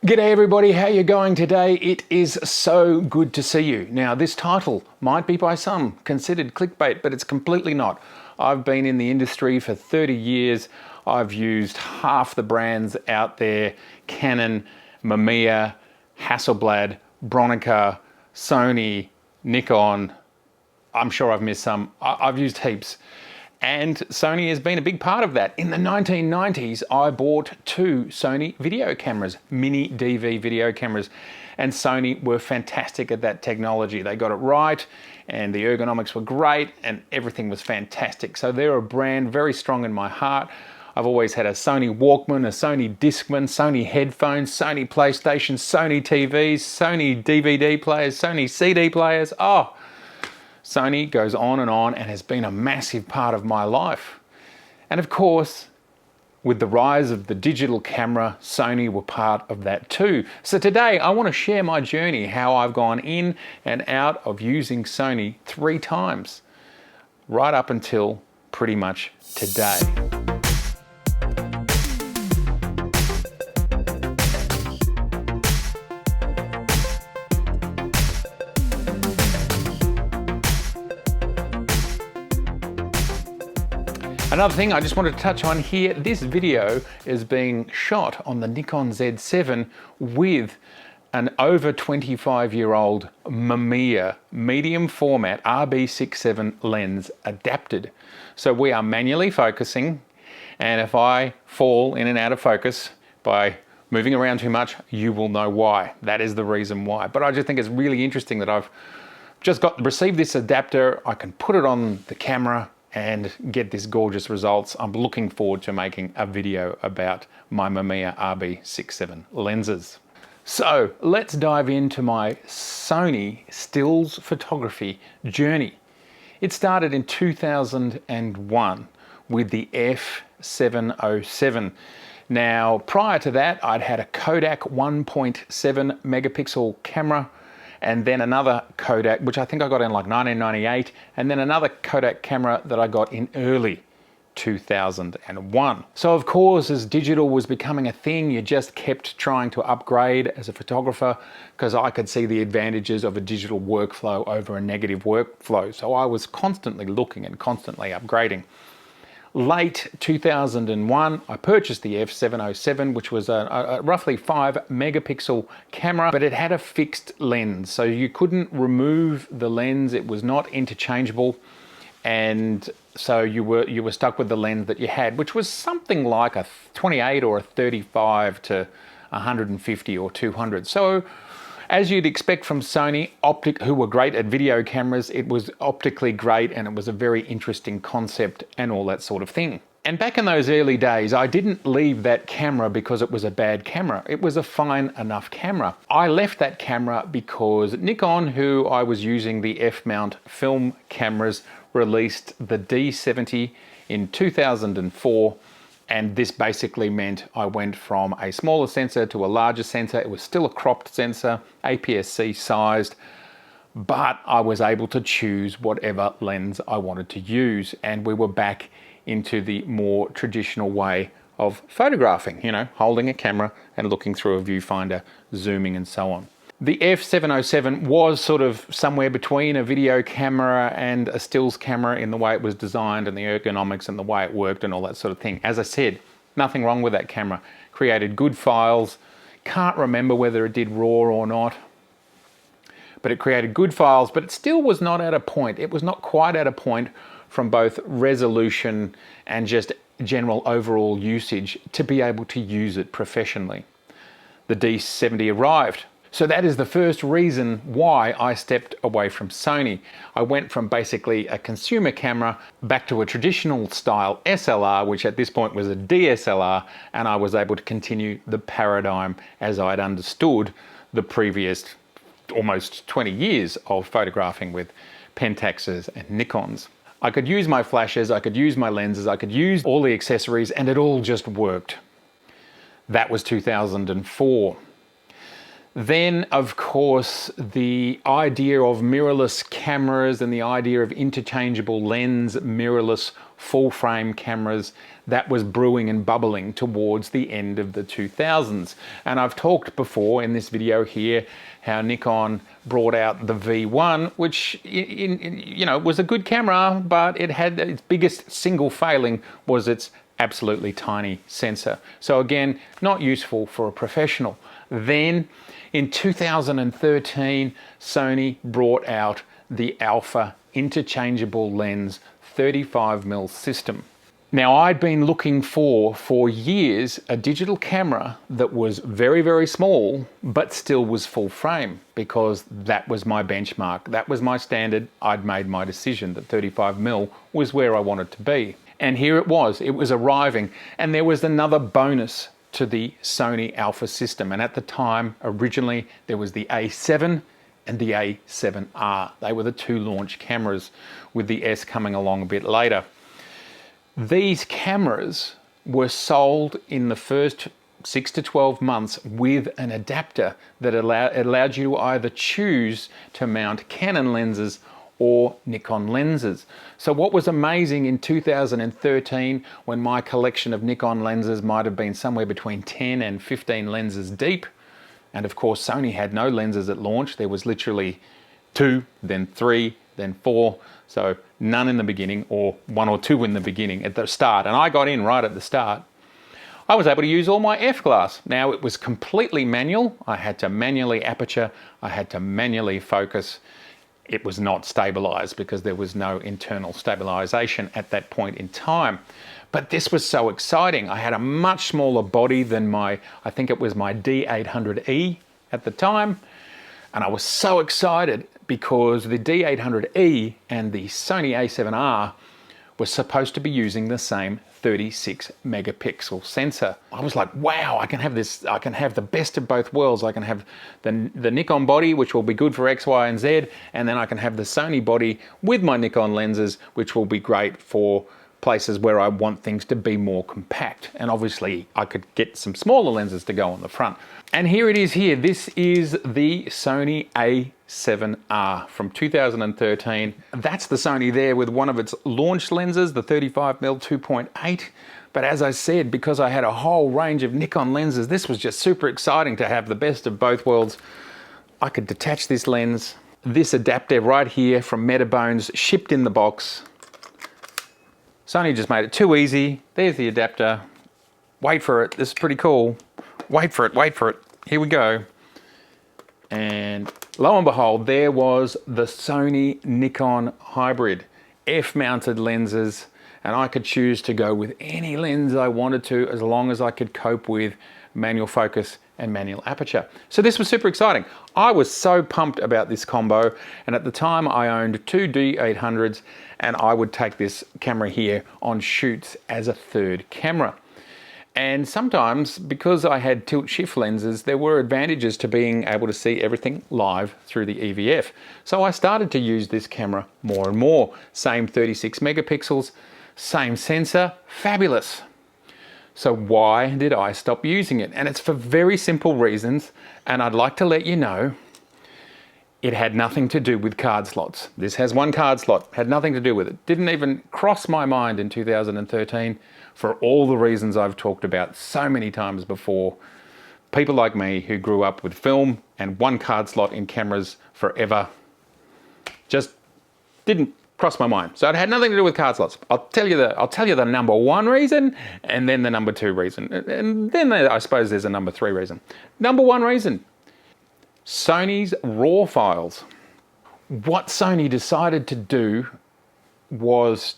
G'day everybody, how you going today? It is so good to see you. Now this title might be by some considered clickbait, but it's completely not. I've been in the industry for 30 years. I've used half the brands out there: Canon, Mamiya, Hasselblad, Bronica, Sony, Nikon. I'm sure I've missed some. I've used heaps. And Sony has been a big part of that. In the 1990s, I bought two Sony video cameras, mini DV video cameras, and Sony were fantastic at that technology. They got it right, and the ergonomics were great, and everything was fantastic. So they're a brand very strong in my heart. I've always had a Sony Walkman, a Sony Discman, Sony headphones, Sony PlayStation, Sony TVs, Sony DVD players, Sony CD players. Oh, Sony goes on and has been a massive part of my life. And of course, with the rise of the digital camera, Sony were part of that too. So today I want to share my journey, how I've gone in and out of using Sony 3 times, right up until pretty much today. Another thing I just wanted to touch on here, this video is being shot on the Nikon Z7 with an over 25-year-old Mamiya medium format RB67 lens adapted. So we are manually focusing, and if I fall in and out of focus by moving around too much, you will know why. That is the reason why. But I just think it's really interesting that I've just received this adapter. I can put it on the camera and get this gorgeous results. I'm looking forward to making a video about my Mamiya RB67 lenses. So let's dive into my Sony stills photography journey. It started in 2001 with the A7R III. Now, prior to that, I'd had a Kodak 1.7 megapixel camera, and then another Kodak, which I think I got in like 1998, and then another Kodak camera that I got in early 2001. So of course, as digital was becoming a thing, you just kept trying to upgrade as a photographer, because I could see the advantages of a digital workflow over a negative workflow. So I was constantly looking and constantly upgrading. Late 2001, I purchased the A7R III, which was a roughly 5 megapixel camera, but it had a fixed lens. So you couldn't remove the lens. It was not interchangeable. And so you were stuck with the lens that you had, which was something like a 28 or a 35 to 150 or 200. So as you'd expect from Sony, who were great at video cameras, it was optically great, and it was a very interesting concept and all that sort of thing. And back in those early days, I didn't leave that camera because it was a bad camera. It was a fine enough camera. I left that camera because Nikon, who I was using the F-mount film cameras, released the D70 in 2004. And this basically meant I went from a smaller sensor to a larger sensor. It was still a cropped sensor, APS-C sized, but I was able to choose whatever lens I wanted to use. And we were back into the more traditional way of photographing, you know, holding a camera and looking through a viewfinder, zooming and so on. The A7R III was sort of somewhere between a video camera and a stills camera in the way it was designed and the ergonomics and the way it worked and all that sort of thing. As I said, nothing wrong with that camera. Created good files. Can't remember whether it did RAW or not, but it created good files, but it still was not at a point. It was not quite at a point from both resolution and just general overall usage to be able to use it professionally. The D70 arrived. So that is the first reason why I stepped away from Sony. I went from basically a consumer camera back to a traditional style SLR, which at this point was a DSLR, and I was able to continue the paradigm as I'd understood the previous almost 20 years of photographing with Pentaxes and Nikons. I could use my flashes, I could use my lenses, I could use all the accessories, and it all just worked. That was 2004. Then, of course, the idea of mirrorless cameras and the idea of interchangeable lens, mirrorless full frame cameras, that was brewing and bubbling towards the end of the 2000s. And I've talked before in this video here how Nikon brought out the V1, which was a good camera, but it had its biggest single failing was its absolutely tiny sensor. So again, not useful for a professional. Then in 2013, Sony brought out the Alpha interchangeable lens 35mm system. Now, I'd been looking for years a digital camera that was very, very small, but still was full frame, because that was my benchmark. That was my standard. I'd made my decision that 35mm was where I wanted to be. And here it was arriving. And there was another bonus to the Sony Alpha system. And at the time, originally, there was the A7 and the A7R. They were the two launch cameras, with the S coming along a bit later. These cameras were sold in the first 6 to 12 months with an adapter that allowed you to either choose to mount Canon lenses or Nikon lenses. So what was amazing in 2013, when my collection of Nikon lenses might have been somewhere between 10 and 15 lenses deep, and of course Sony had no lenses at launch. There was literally 2, then 3, then 4, so none in the beginning, or 1 or 2 in the beginning at the start, and I got in right at the start. I was able to use all my f-glass. Now, it was completely manual. I had to manually aperture, I had to manually focus. It was not stabilized because there was no internal stabilization at that point in time. But this was so exciting. I had a much smaller body than I think it was my D800E at the time. And I was so excited because the D800E and the Sony A7R were supposed to be using the same 36 megapixel sensor. I was like, wow, I can have this, I can have the best of both worlds. I can have the Nikon body, which will be good for X, Y, and Z, and then I can have the Sony body with my Nikon lenses, which will be great for places where I want things to be more compact. And obviously I could get some smaller lenses to go on the front. And here it is here. This is the Sony A7R from 2013. That's the Sony there with one of its launch lenses, the 35mm 2.8. But as I said, because I had a whole range of Nikon lenses, this was just super exciting to have the best of both worlds. I could detach this lens. This adapter right here from Metabones, shipped in the box. Sony just made it too easy. There's the adapter. Wait for it. This is pretty cool. Wait for it. Wait for it. Here we go. And lo and behold, there was the Sony Nikon hybrid. F-mounted lenses. And I could choose to go with any lens I wanted to, as long as I could cope with manual focus and manual aperture. So this was super exciting. I was so pumped about this combo, and at the time I owned 2 D800s, and I would take this camera here on shoots as a third camera. And sometimes, because I had tilt shift lenses, there were advantages to being able to see everything live through the EVF. So I started to use this camera more and more. Same 36 megapixels, same sensor, fabulous. So why did I stop using it? And it's for very simple reasons, and I'd like to let you know it had nothing to do with card slots. This has one card slot, had nothing to do with it. Didn't even cross my mind in 2013 for all the reasons I've talked about so many times before. People like me who grew up with film and one card slot in cameras forever just didn't cross my mind. So it had nothing to do with card slots. I'll tell you the number one reason, and then the number two reason. And then I suppose there's a number three reason. Number one reason, Sony's RAW files. What Sony decided to do was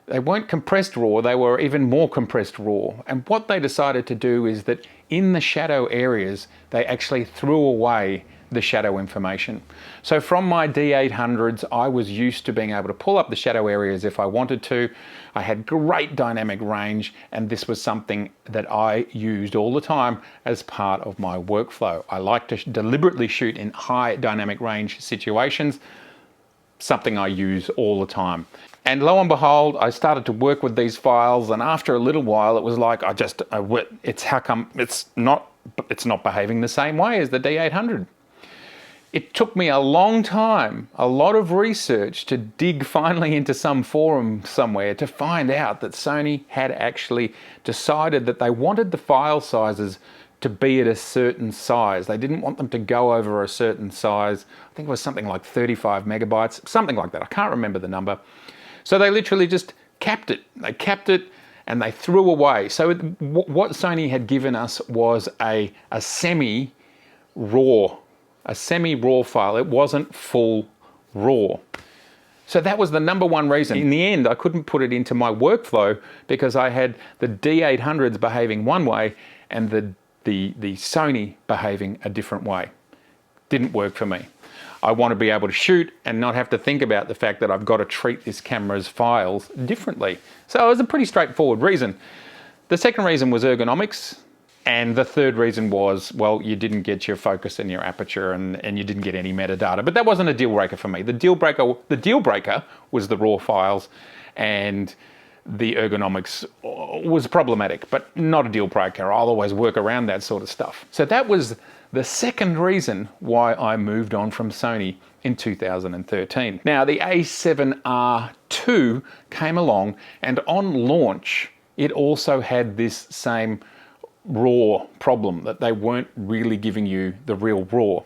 they weren't compressed RAW, they were even more compressed RAW. And what they decided to do is that in the shadow areas, they actually threw away the shadow information. So from my D800s, I was used to being able to pull up the shadow areas if I wanted to. I had great dynamic range, and this was something that I used all the time as part of my workflow. I like to deliberately shoot in high dynamic range situations. something I use all the time. And lo and behold, I started to work with these files, and after a little while, it was like, it's how come it's not behaving the same way as the D800. It took me a long time, a lot of research to dig finally into some forum somewhere to find out that Sony had actually decided that they wanted the file sizes to be at a certain size. They didn't want them to go over a certain size. I think it was something like 35 megabytes, something like that. I can't remember the number. So they literally just capped it. They capped it and they threw away. So what Sony had given us was a semi-raw file. It wasn't full RAW. So that was the number one reason. In the end, I couldn't put it into my workflow because I had the D800s behaving one way and the Sony behaving a different way. Didn't work for me. I want to be able to shoot and not have to think about the fact that I've got to treat this camera's files differently. So it was a pretty straightforward reason. The second reason was ergonomics. And the third reason was, well, you didn't get your focus and your aperture and you didn't get any metadata. But that wasn't a deal breaker for me. The deal breaker was the raw files, and the ergonomics was problematic, but not a deal breaker. I'll always work around that sort of stuff. So that was the second reason why I moved on from Sony in 2013. Now, the A7R II came along, and on launch, it also had this same raw problem, that they weren't really giving you the real raw.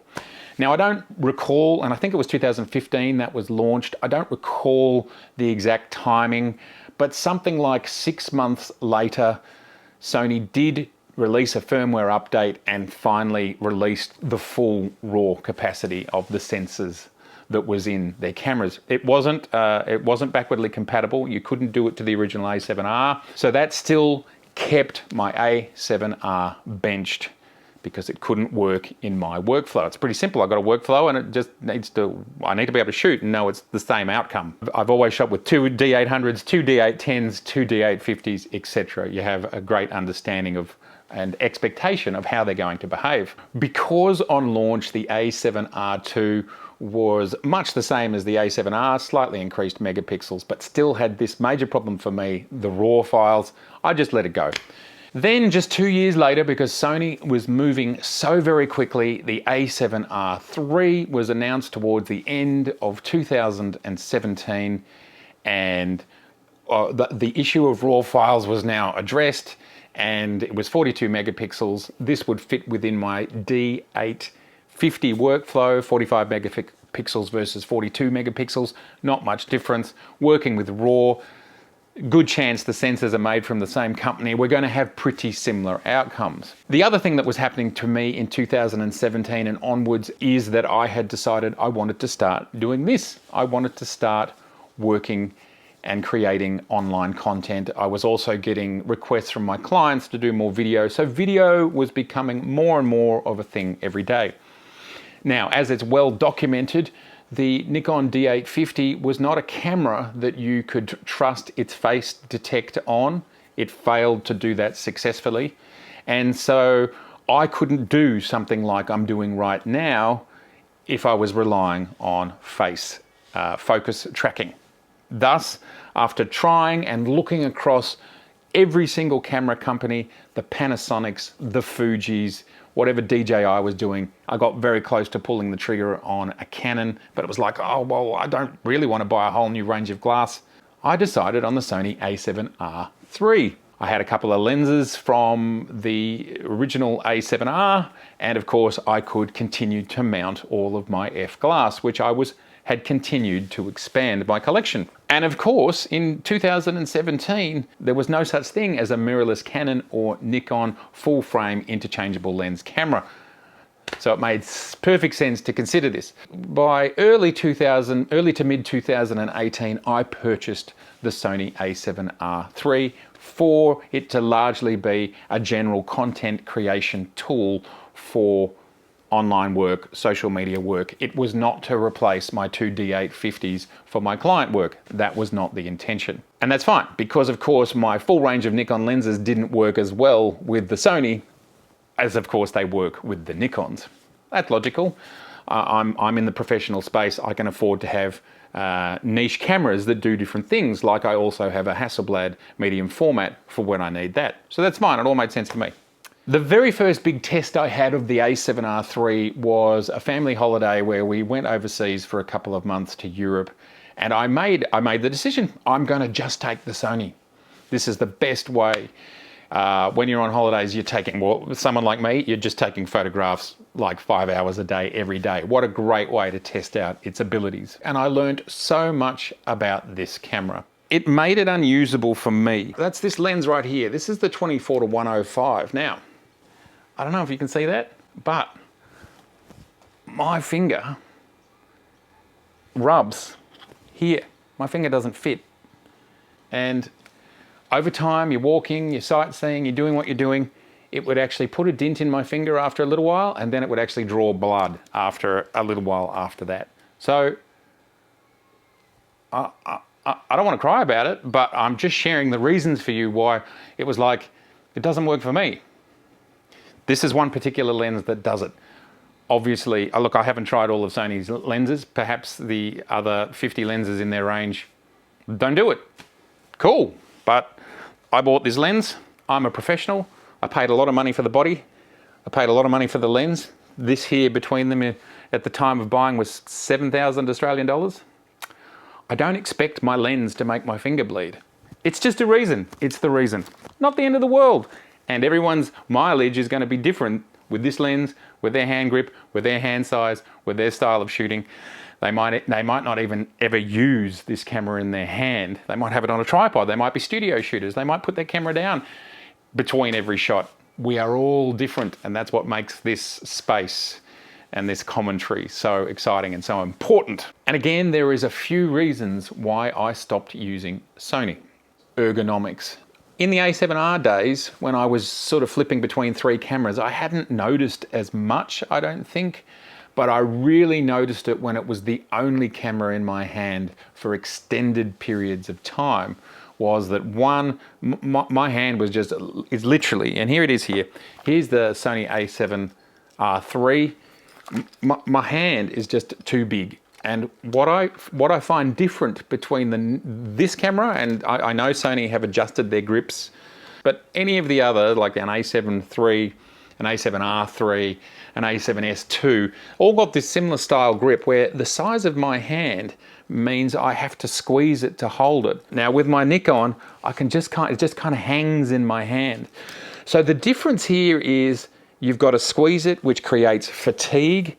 Now, I don't recall, and I think it was 2015 that was launched, I don't recall the exact timing, but something like 6 months later, Sony did release a firmware update and finally released the full raw capacity of the sensors that was in their cameras. It wasn't backwardly compatible. You couldn't do it to the original A7R, so that still kept my A7R benched because it couldn't work in my workflow. It's pretty simple. I've got a workflow and it just I need to be able to shoot and know it's the same outcome. I've always shot with two D800s, two D810s, two D850s, etc. You have a great understanding of and expectation of how they're going to behave. Because on launch the A7R II was much the same as the A7R, slightly increased megapixels, but still had this major problem for me, the raw files, I just let it go. Then just 2 years later, because Sony was moving so very quickly, the A7R III was announced towards the end of 2017, and the issue of raw files was now addressed, and it was 42 megapixels. This would fit within my D850 workflow, 45 megapixels versus 42 megapixels, not much difference. Working with RAW, good chance the sensors are made from the same company. We're going to have pretty similar outcomes. The other thing that was happening to me in 2017 and onwards is that I had decided I wanted to start doing this. I wanted to start working and creating online content. I was also getting requests from my clients to do more video. So video was becoming more and more of a thing every day. Now, as it's well documented, the Nikon D850 was not a camera that you could trust its face detect on. It failed to do that successfully. And so I couldn't do something like I'm doing right now if I was relying on face focus tracking. Thus, after trying and looking across every single camera company, the Panasonics, the Fujis, whatever DJI was doing, I got very close to pulling the trigger on a Canon, but it was like, oh, well, I don't really want to buy a whole new range of glass. I decided on the Sony A7R III. I had a couple of lenses from the original A7R, and of course I could continue to mount all of my F glass, which had continued to expand my collection. And of course, in 2017, there was no such thing as a mirrorless Canon or Nikon full frame interchangeable lens camera. So it made perfect sense to consider this. By early to mid 2018, I purchased the Sony A7R III for it to largely be a general content creation tool for online work, social media work. It was not to replace my two D850s for my client work. That was not the intention. And that's fine, because of course my full range of Nikon lenses didn't work as well with the Sony as of course they work with the Nikons. That's logical. I'm in the professional space. I can afford to have niche cameras that do different things. Like I also have a Hasselblad medium format for when I need that. So that's fine, it all made sense to me. The very first big test I had of the A7R III was a family holiday where we went overseas for a couple of months to Europe, and I made the decision, I'm going to just take the Sony. This is the best way. When you're on holidays, you're taking, well, someone like me, you're just taking photographs like 5 hours a day, every day. What a great way to test out its abilities. And I learned so much about this camera. It made it unusable for me. That's this lens right here. This is the 24-105. Now, I don't know if you can see that, but my finger rubs here. My finger doesn't fit. And over time, you're walking, you're sightseeing, you're doing what you're doing, it would actually put a dent in my finger after a little while, and then it would actually draw blood after a little while after that. So I don't want to cry about it, but I'm just sharing the reasons for you why it was like, it doesn't work for me. This is one particular lens that does it. Obviously, look, I haven't tried all of Sony's lenses. Perhaps the other 50 lenses in their range don't do it. Cool, but I bought this lens. I'm a professional. I paid a lot of money for the body. I paid a lot of money for the lens. This here between them at the time of buying was 7,000 Australian dollars. I don't expect my lens to make my finger bleed. It's just a reason. It's the reason. Not the end of the world. And everyone's mileage is going to be different with this lens, with their hand grip, with their hand size, with their style of shooting. They might not even ever use this camera in their hand. They might have it on a tripod. They might be studio shooters. They might put their camera down between every shot. We are all different, and that's what makes this space and this commentary so exciting and so important. And again, there is a few reasons why I stopped using Sony. Ergonomics. In the A7R days, when I was sort of flipping between three cameras, I hadn't noticed as much, I don't think, but I really noticed it when it was the only camera in my hand for extended periods of time, was that one, my hand was just, it's literally, and here it is here, here's the Sony A7R III, my hand is just too big. And what I find different between this camera, and I know Sony have adjusted their grips, but any of the other, like an A7 III, an A7R III, an A7S II, all got this similar style grip where the size of my hand means I have to squeeze it to hold it. Now with my Nikon, I can just it just kind of hangs in my hand. So the difference here is you've got to squeeze it, which creates fatigue.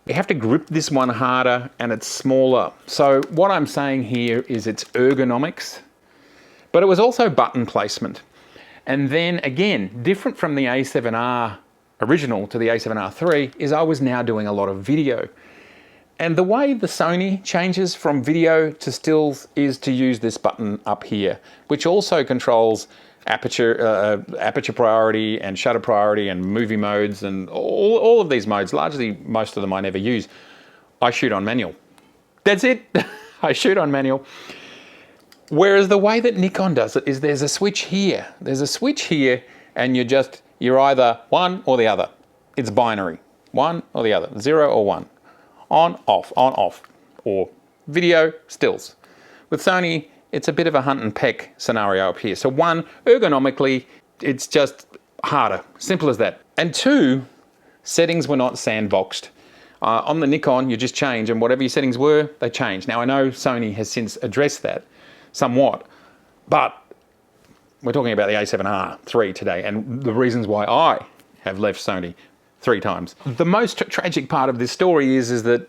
You have to grip this one harder and it's smaller. So what I'm saying here is it's ergonomics, but it was also button placement. And then again, different from the A7R original to the A7R III is I was now doing a lot of video. And the way the Sony changes from video to stills is to use this button up here, which also controls aperture priority and shutter priority and movie modes and all of these modes. Largely, most of them I never use. I shoot on manual. That's it. I shoot on manual. Whereas the way that Nikon does it is there's a switch here. There's a switch here and you're either one or the other. It's binary. One or the other. 0 or 1. On, off, or video, stills. With Sony, it's a bit of a hunt and peck scenario up here. So one, ergonomically, it's just harder. Simple as that. And two, settings were not sandboxed. On the Nikon, you just change, and whatever your settings were, they change. Now, I know Sony has since addressed that somewhat, but we're talking about the A7R III today, and the reasons why I have left Sony 3 times. The most tragic part of this story is that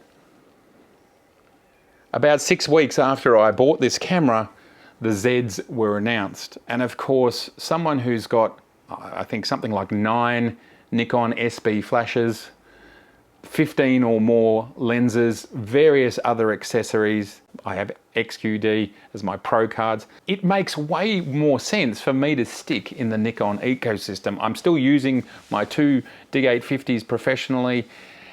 about 6 weeks after I bought this camera, the Zs were announced. And of course, someone who's got, I think something like 9 Nikon SB flashes, 15 or more lenses, various other accessories. I have XQD as my pro cards. It makes way more sense for me to stick in the Nikon ecosystem. I'm still using my 2 D850s professionally,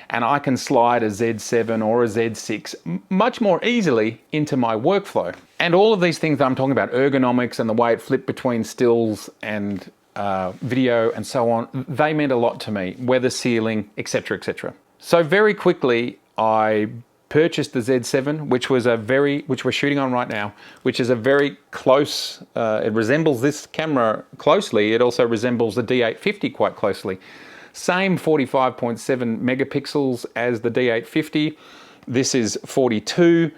and I can slide a Z7 or a Z6 much more easily into my workflow. And all of these things that I'm talking about, ergonomics and the way it flipped between stills and video and so on, they meant a lot to me. Weather sealing, etc., etc. So very quickly, I purchased the Z7, which we're shooting on right now, which is a very close, it resembles this camera closely. It also resembles the D850 quite closely. Same 45.7 megapixels as the D850. This is 42.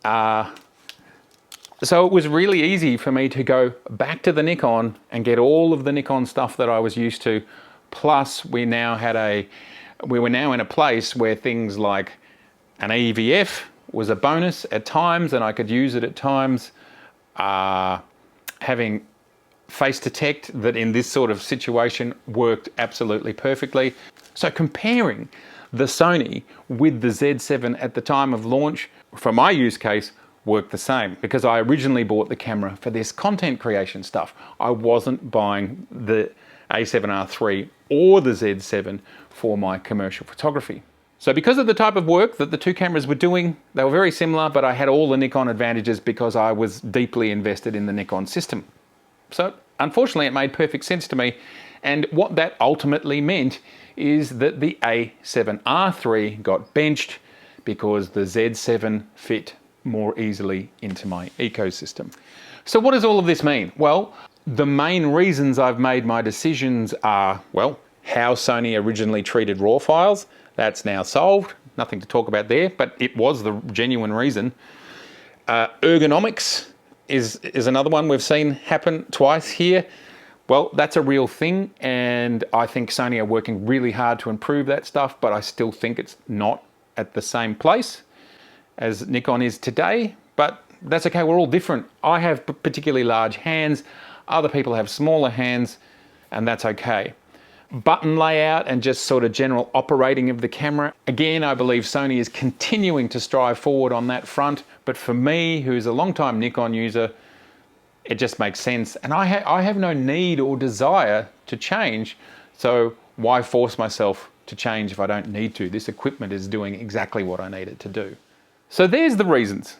So it was really easy for me to go back to the Nikon and get all of the Nikon stuff that I was used to. Plus we were now in a place where things like an EVF was a bonus at times, and I could use it at times. Having face detect that in this sort of situation worked absolutely perfectly. So comparing the Sony with the Z7 at the time of launch, for my use case, worked the same, because I originally bought the camera for this content creation stuff. I wasn't buying the A7R III or the Z7 for my commercial photography. So because of the type of work that the two cameras were doing, they were very similar, but I had all the Nikon advantages because I was deeply invested in the Nikon system. So unfortunately, it made perfect sense to me. And what that ultimately meant is that the A7R III got benched because the Z7 fit more easily into my ecosystem. So what does all of this mean? Well, the main reasons I've made my decisions are, well, how Sony originally treated RAW files. That's now solved. Nothing to talk about there, but it was the genuine reason. Ergonomics is another one we've seen happen twice here. Well, that's a real thing, and I think Sony are working really hard to improve that stuff, but I still think it's not at the same place as Nikon is today, but that's okay, we're all different. I have particularly large hands, other people have smaller hands, and that's okay. Button layout and just sort of general operating of the camera. Again, I believe Sony is continuing to strive forward on that front, but for me, who's a long-time Nikon user, it just makes sense. And I have no need or desire to change, so why force myself to change if I don't need to? This equipment is doing exactly what I need it to do. So there's the reasons.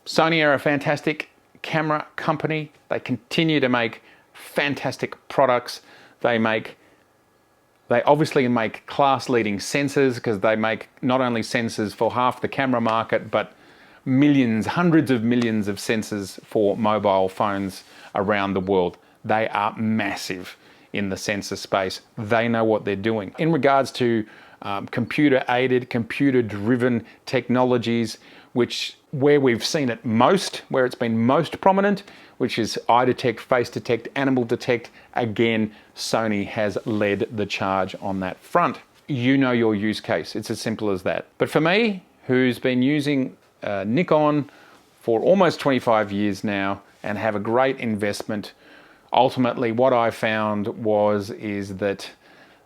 Sony are a fantastic camera company. They continue to make fantastic products. They obviously make class-leading sensors, because they make not only sensors for half the camera market, but millions, hundreds of millions of sensors for mobile phones around the world. They are massive in the sensor space. They know what they're doing. In regards to computer-aided, computer-driven technologies, where we've seen it most, where it's been most prominent, which is eye detect, face detect, animal detect. Again, Sony has led the charge on that front. You know your use case. It's as simple as that. But for me, who's been using Nikon for almost 25 years now and have a great investment, ultimately what I found is that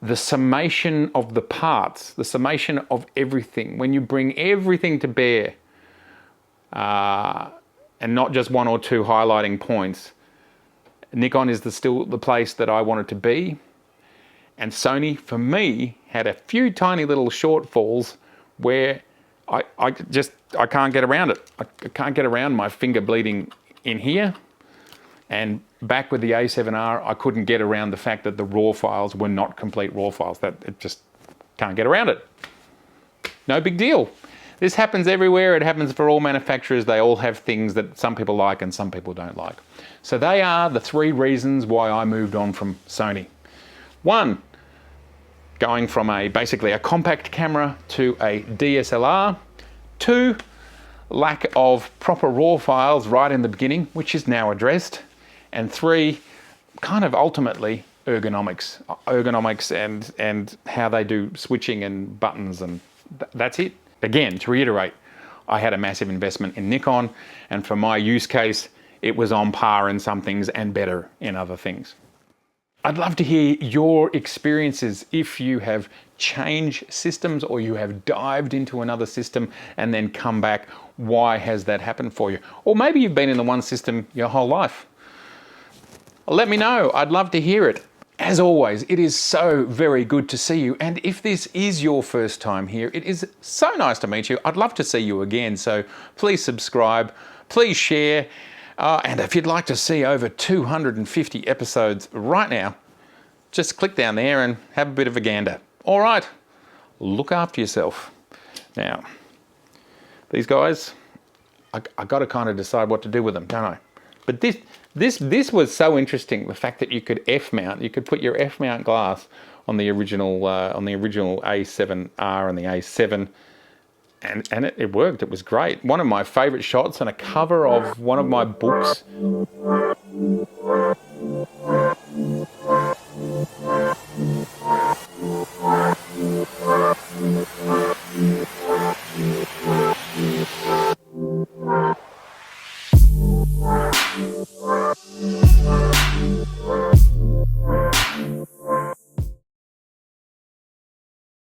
the summation of the parts, the summation of everything, when you bring everything to bear, and not just one or two highlighting points, Nikon is still the place that I want it to be. And Sony, for me, had a few tiny little shortfalls where I can't get around it. I can't get around my finger bleeding in here. And back with the A7R, I couldn't get around the fact that the RAW files were not complete RAW files. It just can't get around it. No big deal. This happens everywhere. It happens for all manufacturers. They all have things that some people like and some people don't like. So they are the three reasons why I moved on from Sony. One, going from basically a compact camera to a DSLR. Two, lack of proper RAW files right in the beginning, which is now addressed. And three, kind of ultimately ergonomics and how they do switching and buttons, and that's it. Again, to reiterate, I had a massive investment in Nikon, and for my use case, it was on par in some things and better in other things. I'd love to hear your experiences if you have changed systems or you have dived into another system and then come back. Why has that happened for you? Or maybe you've been in the one system your whole life. Let me know. I'd love to hear it. As always, it is so very good to see you. And if this is your first time here, it is so nice to meet you. I'd love to see you again. So please subscribe, please share. And if you'd like to see over 250 episodes right now, just click down there and have a bit of a gander. All right, look after yourself. Now, these guys, I got to kind of decide what to do with them, don't I? But this was so interesting. The fact that you could F-mount, you could put your F-mount glass on the original A7R and the A7, and it worked. It was great. One of my favourite shots on a cover of one of my books.